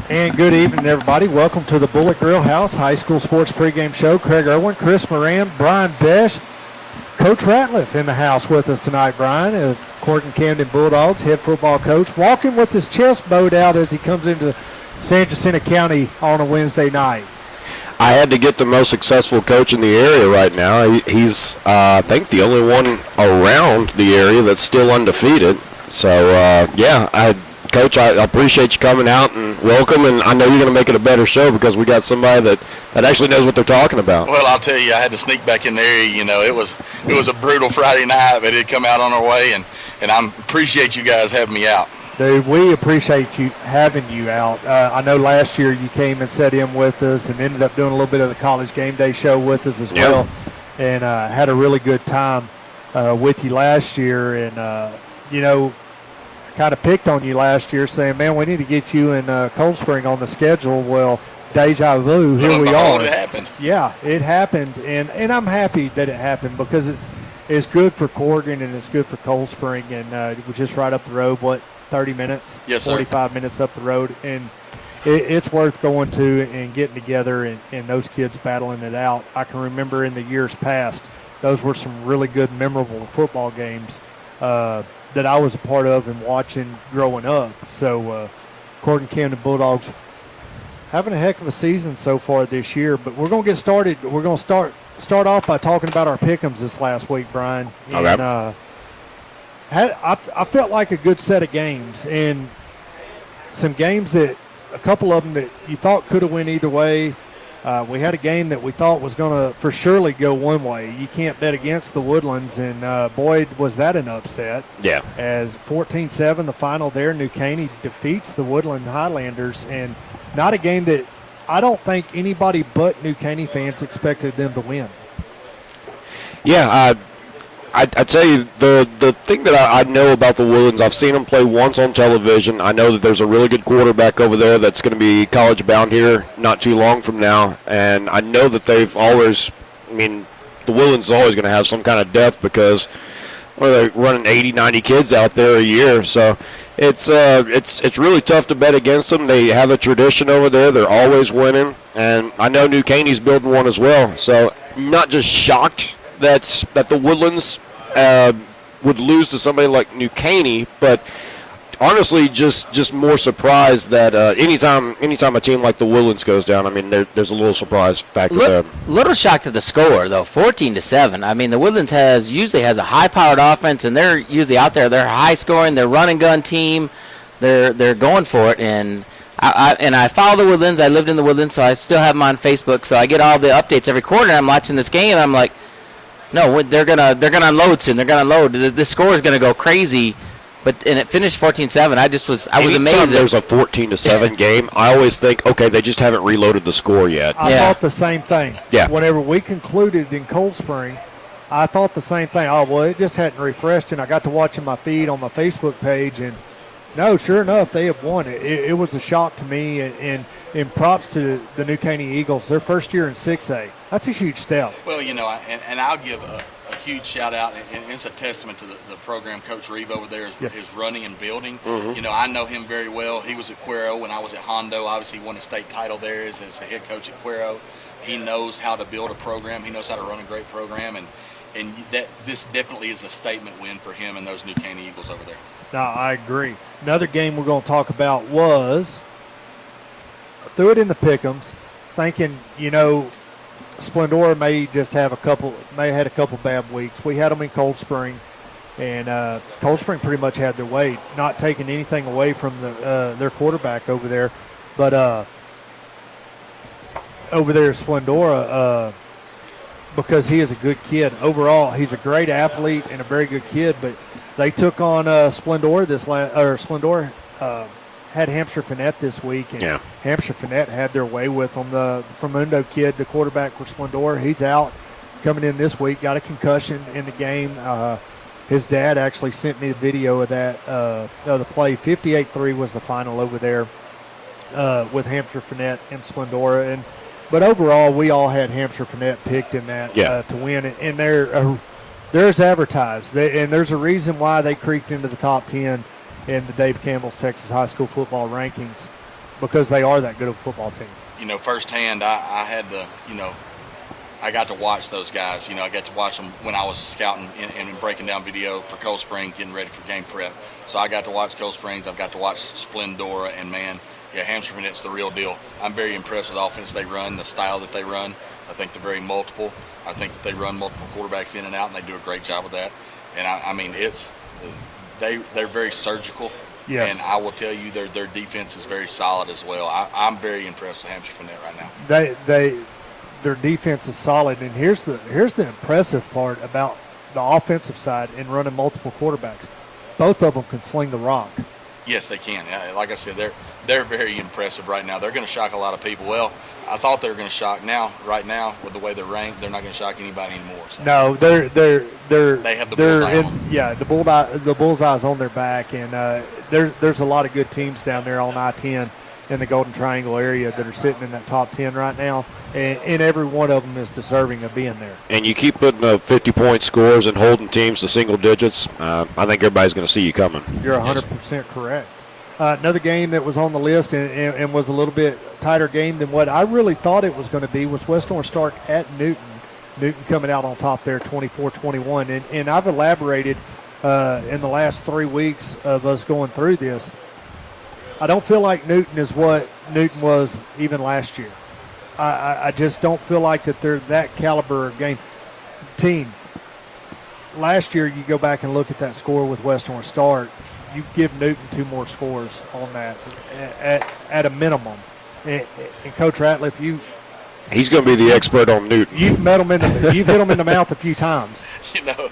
And good evening, everybody. Welcome to the Bullet Grill House High School Sports Pregame Show. Craig Irwin, Chris Moran, Brian Besh, Coach Ratliff in the house with us tonight, Brian. Corton Camden Bulldogs head football coach, walking with his chest bowed out as he comes into San Jacinto County on a Wednesday night. I had to get the most successful coach in the area right now. He's, I think, the only one around the area that's still undefeated. So, Coach, I appreciate you coming out and welcome, and I know you're going to make it a better show because we got somebody that actually knows what they're talking about. Well, I'll tell you, I had to sneak back in there. You know, it was a brutal Friday night, but it come out on our way, and I appreciate you guys having me out. Dude, we appreciate you having you out. I know last year you came and sat in with us and ended up doing a little bit of the College Game Day show with us as well, and had a really good time with you last year. And, kind of picked on you last year saying, man, we need to get you in Cold Spring on the schedule. Well, deja vu, here we are. It happened. Yeah, it happened, and I'm happy that it happened because it's good for Corrigan and it's good for Cold Spring, and we're just right up the road, 30 minutes? Yes, sir. 45 minutes up the road, and it's worth going to and getting together and those kids battling it out. I can remember in the years past, those were some really good, memorable football games that I was a part of and watching growing up. So Corton Camden Bulldogs having a heck of a season so far this year, but we're going to get started. We're going to start off by talking about our pick'ems this last week, Brian. And I felt like a good set of games, and some games that a couple of them that you thought could have went either way. We had a game that we thought was going to for surely go one way. You can't bet against the Woodlands, and boy, was that an upset. Yeah. As 14-7, the final there, New Caney defeats the Woodland Highlanders, and not a game that I don't think anybody but New Caney fans expected them to win. Yeah, I tell you, the thing that I know about the Woodlands, I've seen them play once on television. I know that there's a really good quarterback over there that's going to be college bound here not too long from now. And I know that they've always, the Woodlands is always going to have some kind of depth because they're running 80, 90 kids out there a year. So it's really tough to bet against them. They have a tradition over there. They're always winning. And I know New Caney's building one as well. So I'm not just shocked that the Woodlands would lose to somebody like New Caney, but honestly, just more surprised that anytime a team like the Woodlands goes down, there's a little surprise factor there. Little shocked at the score though, 14-7. The Woodlands usually has a high-powered offense, and they're usually out there. They're high-scoring. They're run and gun team. They're going for it, and I follow the Woodlands. I lived in the Woodlands, so I still have them on Facebook. So I get all the updates every quarter. And I'm watching this game, and I'm like, no, they're gonna unload soon. They're gonna unload. The score is gonna go crazy, and it finished 14-7. I was amazed. There's a 14-7 game. I always think, okay, they just haven't reloaded the score yet. I thought the same thing. Yeah. Whenever we concluded in Cold Spring, I thought the same thing. Oh, well, it just hadn't refreshed, and I got to watching my feed on my Facebook page, and no, sure enough, they have won. It was a shock to me, and props to the New Caney Eagles. Their first year in 6A. That's a huge step. Well, and I'll give a huge shout out, and it's a testament to the program Coach Reeve over there is running and building. Mm-hmm. I know him very well. He was at Cuero when I was at Hondo. Obviously, he won a state title there as the head coach at Cuero. He knows how to build a program. He knows how to run a great program, and this definitely is a statement win for him and those New Caney Eagles over there. No, I agree. Another game we're going to talk about was threw it in the pick'ems, thinking Splendora may had a couple bad weeks. We had them in Cold Spring, and Cold Spring pretty much had their way, not taking anything away from their quarterback over there, but over there Splendora, because he is a good kid. Overall, he's a great athlete and a very good kid, but they took on Splendora Splendora had Hampshire Finette this week, and Hampshire Finette had their way with them. The Framundo kid, the quarterback for Splendora, he's out coming in this week, got a concussion in the game. His dad actually sent me a video of that, of the play. 58-3 was the final over there with Hampshire Finette and Splendora. But overall, we all had Hampshire Finette picked in that to win. And there's advertised. And there's a reason why they creeped into the top 10 in the Dave Campbell's Texas High School football rankings. because they are that good of a football team. You know, firsthand, I had the, you know, I got to watch those guys. You know, I got to watch them when I was scouting and breaking down video for Cold Spring, getting ready for game prep. So I got to watch Cold Springs. I've got to watch Splendora, and man, yeah, Hampshire Finette's the real deal. I'm very impressed with the offense they run, the style that they run. I think they're very multiple. I think that they run multiple quarterbacks in and out, and they do a great job with that. And I mean, they're very surgical. Yes. And I will tell you, their defense is very solid as well. I'm very impressed with Hampshire Finette right now. Their defense is solid, and here's the impressive part about the offensive side in running multiple quarterbacks. Both of them can sling the rock. Yes, they can. Like I said, they're very impressive right now. They're going to shock a lot of people. Well, I thought they were going to shock. Right now, with the way they're ranked, they're not going to shock anybody anymore. So. No, they have the bullseye on them. Yeah, the bullseye's on their back, and there's a lot of good teams down there on I-10 in the Golden Triangle area that are sitting in that top 10 right now, and every one of them is deserving of being there. And you keep putting up 50-point scores and holding teams to single digits, I think everybody's going to see you coming. You're 100% correct. Another game that was on the list and was a little bit tighter game than what I really thought it was going to be was West Orange Stark at Newton. Newton coming out on top there 24-21. And I've elaborated in the last 3 weeks of us going through this. I don't feel like Newton is what Newton was even last year. I just don't feel like that they're that caliber of game team. Last year, you go back and look at that score with West Orange Stark, you give Newton 2 more scores on that at a minimum. And Coach Ratliff, he's going to be the expert on Newton. You've hit him in the mouth a few times. You know,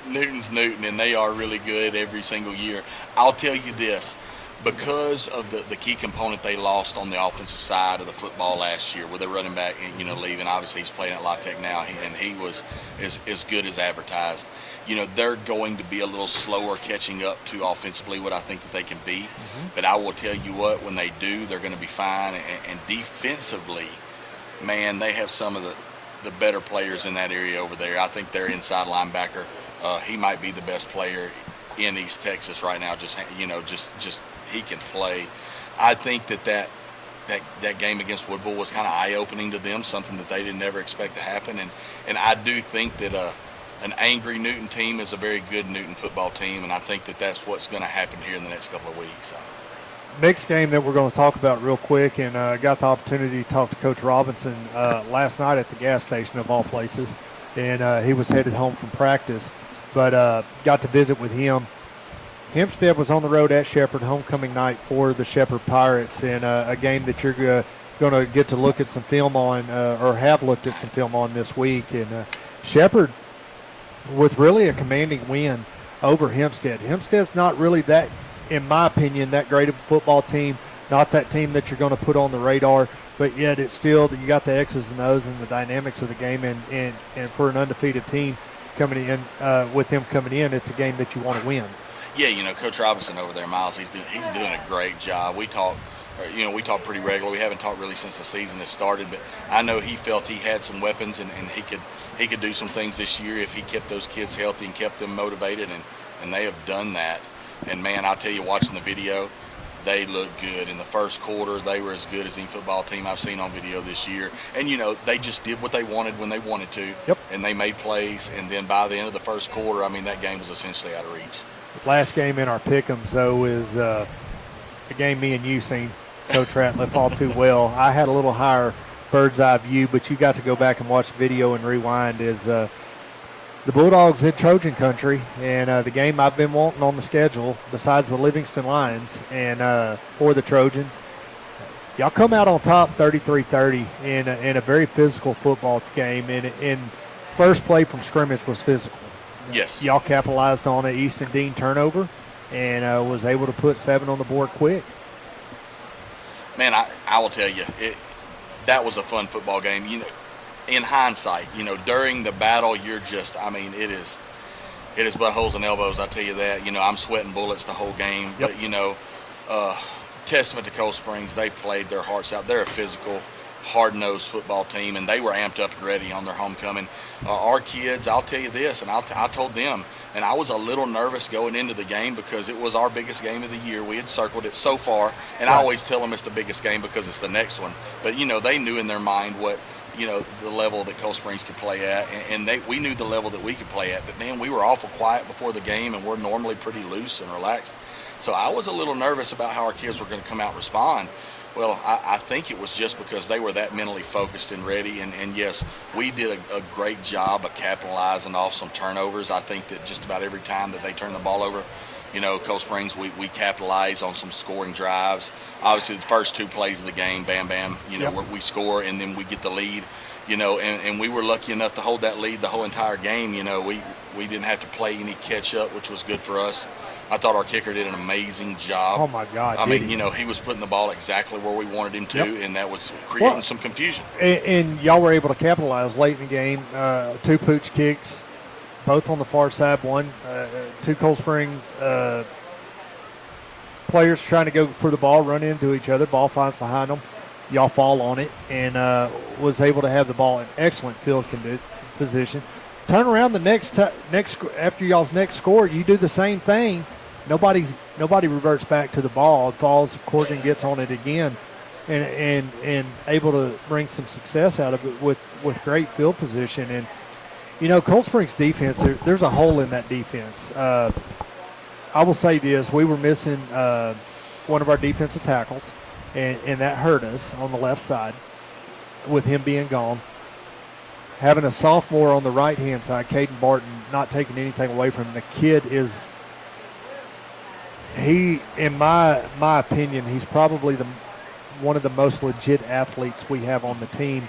Newton's Newton, and they are really good every single year. I'll tell you this. Because of the key component they lost on the offensive side of the football last year with their running back, you know, leaving. Obviously, he's playing at La Tech now, and he was as good as advertised. You know, they're going to be a little slower catching up to offensively what I think that they can be. Mm-hmm. But I will tell you what, when they do, they're going to be fine. And defensively, man, they have some of the better players in that area over there. I think their inside linebacker, he might be the best player in East Texas right now. Just he can play. I think that game against Woodville was kind of eye-opening to them, something that they didn't ever expect to happen. And I do think that an angry Newton team is a very good Newton football team, and I think that that's what's going to happen here in the next couple of weeks. So. Next game that we're going to talk about real quick, and got the opportunity to talk to Coach Robinson last night at the gas station of all places, and he was headed home from practice, but got to visit with him. Hempstead was on the road at Shepherd, homecoming night for the Shepherd Pirates, in a game that you're going to get to look at some film on, or have looked at some film on this week. And Shepherd, with really a commanding win over Hempstead. Hempstead's not really that, in my opinion, that great of a football team, not that team that you're going to put on the radar, but yet it's still, you got the X's and O's and the dynamics of the game, and for an undefeated team coming in, with him coming in, it's a game that you want to win. Yeah, you know, Coach Robinson over there, Miles, he's doing a great job. We talk pretty regularly. We haven't talked really since the season has started, but I know he felt he had some weapons and he could do some things this year if he kept those kids healthy and kept them motivated, and they have done that. And, man, I'll tell you, watching the video, they look good. In the first quarter, they were as good as any football team I've seen on video this year. And, you know, they just did what they wanted when they wanted to. Yep. And they made plays. And then by the end of the first quarter, I mean, that game was essentially out of reach. Last game in our pick'ems, though, is a game me and you seen, Coach Ratliff, all too well. I had a little higher bird's eye view, but you got to go back and watch the video and rewind. Is the Bulldogs in Trojan country, and the game I've been wanting on the schedule, besides the Livingston Lions, and for the Trojans. Y'all come out on top 33-30 in a very physical football game, and first play from scrimmage was physical. Yes. Y'all capitalized on an Easton Dean turnover and was able to put 7 on the board quick. Man, I will tell you, that was a fun football game. You know, in hindsight, you know, during the battle, you're just, I mean, it is buttholes and elbows, I tell you that. You know, I'm sweating bullets the whole game. Yep. But, you know, testament to Cold Springs, they played their hearts out. They're a physical hard-nosed football team, and they were amped up and ready on their homecoming. Our kids, I'll tell you this, and I told them, and I was a little nervous going into the game because it was our biggest game of the year. We had circled it so far, and I always tell them it's the biggest game because it's the next one. But, they knew in their mind what, the level that Cold Springs could play at, and we knew the level that we could play at. But, man, we were awful quiet before the game, and we're normally pretty loose and relaxed. So I was a little nervous about how our kids were going to come out and respond. Well, I think it was just because they were that mentally focused and ready. And yes, we did a great job of capitalizing off some turnovers. I think that just about every time that they turned the ball over, Cold Springs, we capitalize on some scoring drives. Obviously, the first 2 plays of the game, bam, bam, where we score and then we get the lead, and we were lucky enough to hold that lead the whole entire game. We didn't have to play any catch up, which was good for us. I thought our kicker did an amazing job. Oh, my God. I mean, he was putting the ball exactly where we wanted him to, and that was creating some confusion. And y'all were able to capitalize late in the game. 2 pooch kicks, both on the far side. 2 Cold Springs players trying to go for the ball, run into each other. Ball finds behind them. Y'all fall on it and was able to have the ball in excellent field position. Turn around the next after y'all's next score, you do the same thing. Nobody reverts back to the ball. It falls, Courtney gets on it again, and able to bring some success out of it with great field position. And Cold Springs defense, there's a hole in that defense. I will say this: we were missing one of our defensive tackles, and that hurt us on the left side with him being gone. Having a sophomore on the right-hand side, Caden Barton, not taking anything away from him. The kid in my opinion, he's probably one of the most legit athletes we have on the team,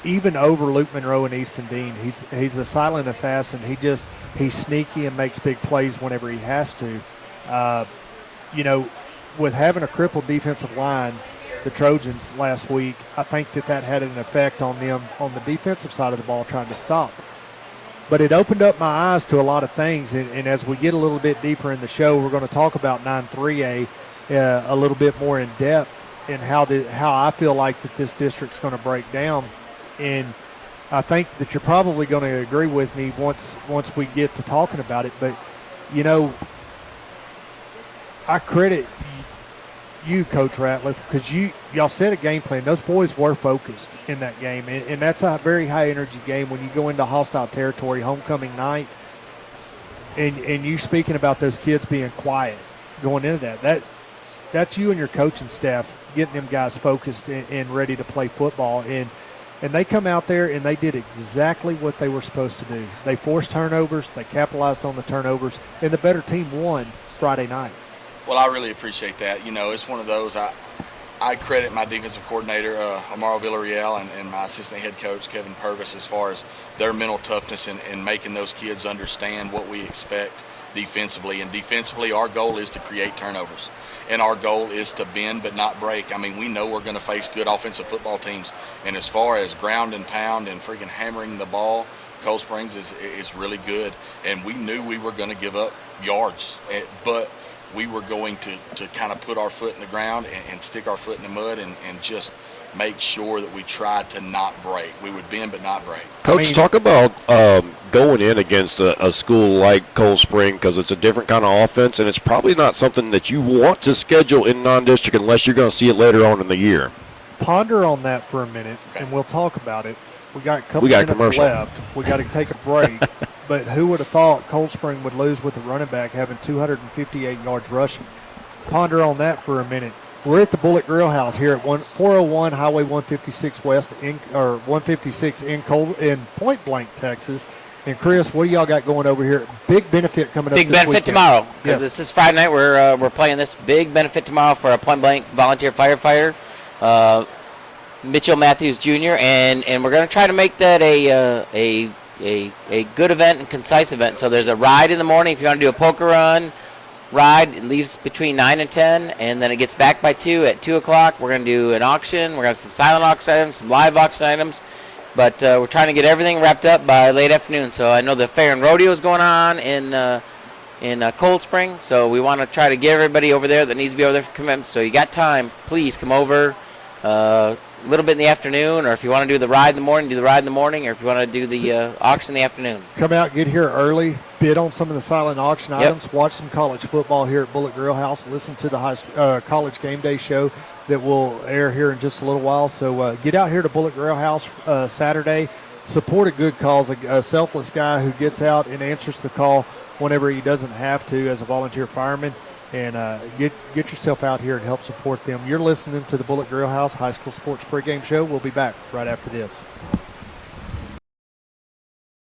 even over Luke Monroe and Easton Dean. He's a silent assassin. He's sneaky and makes big plays whenever he has to. With having a crippled defensive line, the Trojans last week, I think that had an effect on them on the defensive side of the ball trying to stop. But it opened up my eyes to a lot of things, and as we get a little bit deeper in the show, we're going to talk about 9-3A a little bit more in depth and how I feel like that this district's going to break down. And I think that you're probably going to agree with me once we get to talking about it. But, I credit you, Coach Ratliff, because y'all set a game plan. Those boys were focused in that game, and that's a very high-energy game when you go into hostile territory, homecoming night, and you speaking about those kids being quiet going into that's you and your coaching staff getting them guys focused and ready to play football. And they come out there, and they did exactly what they were supposed to do. They forced turnovers. They capitalized on the turnovers, and the better team won Friday night. Well, I really appreciate that. It's one of those. I credit my defensive coordinator, Amaro Villarreal, and my assistant head coach, Kevin Purvis, as far as their mental toughness and making those kids understand what we expect defensively. And defensively, our goal is to create turnovers. And our goal is to bend but not break. I mean, we know we're going to face good offensive football teams. And as far as ground and pound and freaking hammering the ball, Cold Springs is really good. And we knew we were going to give up yards. But we were going to kind of put our foot in the ground and stick our foot in the mud and just make sure that we tried to not break. We would bend but not break. Coach, talk about going in against a school like Cold Spring, because it's a different kind of offense, and it's probably not something that you want to schedule in non-district unless you're going to see it later on in the year. Ponder on that for a minute, and we'll talk about it. We got a couple minutes commercial left. We got to take a break. But who would have thought Cold Spring would lose with the running back having 258 yards rushing? Ponder on that for a minute. We're at the Bullet Grill House here at 401 Highway 156 West, 156 in Point Blank, Texas. And Chris, what do y'all got going over here? Big benefit coming up. Big this benefit weekend. tomorrow, because Yes. this is Friday night. We're playing this big benefit tomorrow for a Point Blank volunteer firefighter, Mitchell Matthews Jr. And we're going to try to make that a good event and concise event. So there's a ride in the morning if you want to do a poker run. Ride, it leaves between 9 and 10, and then it gets back by 2 at 2 o'clock. We're going to do an auction. We're going to have some silent auction items, some live auction items, but we're trying to get everything wrapped up by late afternoon. So I know the fair and rodeo is going on in Cold Spring, so we want to try to get everybody over there that needs to be over there for commitments. So you got time, please come over. a little bit in the afternoon, or if you want to do the ride in the morning, do the ride in the morning, or if you want to do the auction in the afternoon. Come out, get here early, bid on some of the silent auction Yep. items, watch some college football here at Bullet Grill House, listen to the college game day show that will air here in just a little while. So get out here to Bullet Grill House Saturday. Support a good cause, a selfless guy who gets out and answers the call whenever he doesn't have to as a volunteer fireman. And get yourself out here and help support them. You're listening to the Bullet Grill House High School Sports Pregame Show. We'll be back right after this.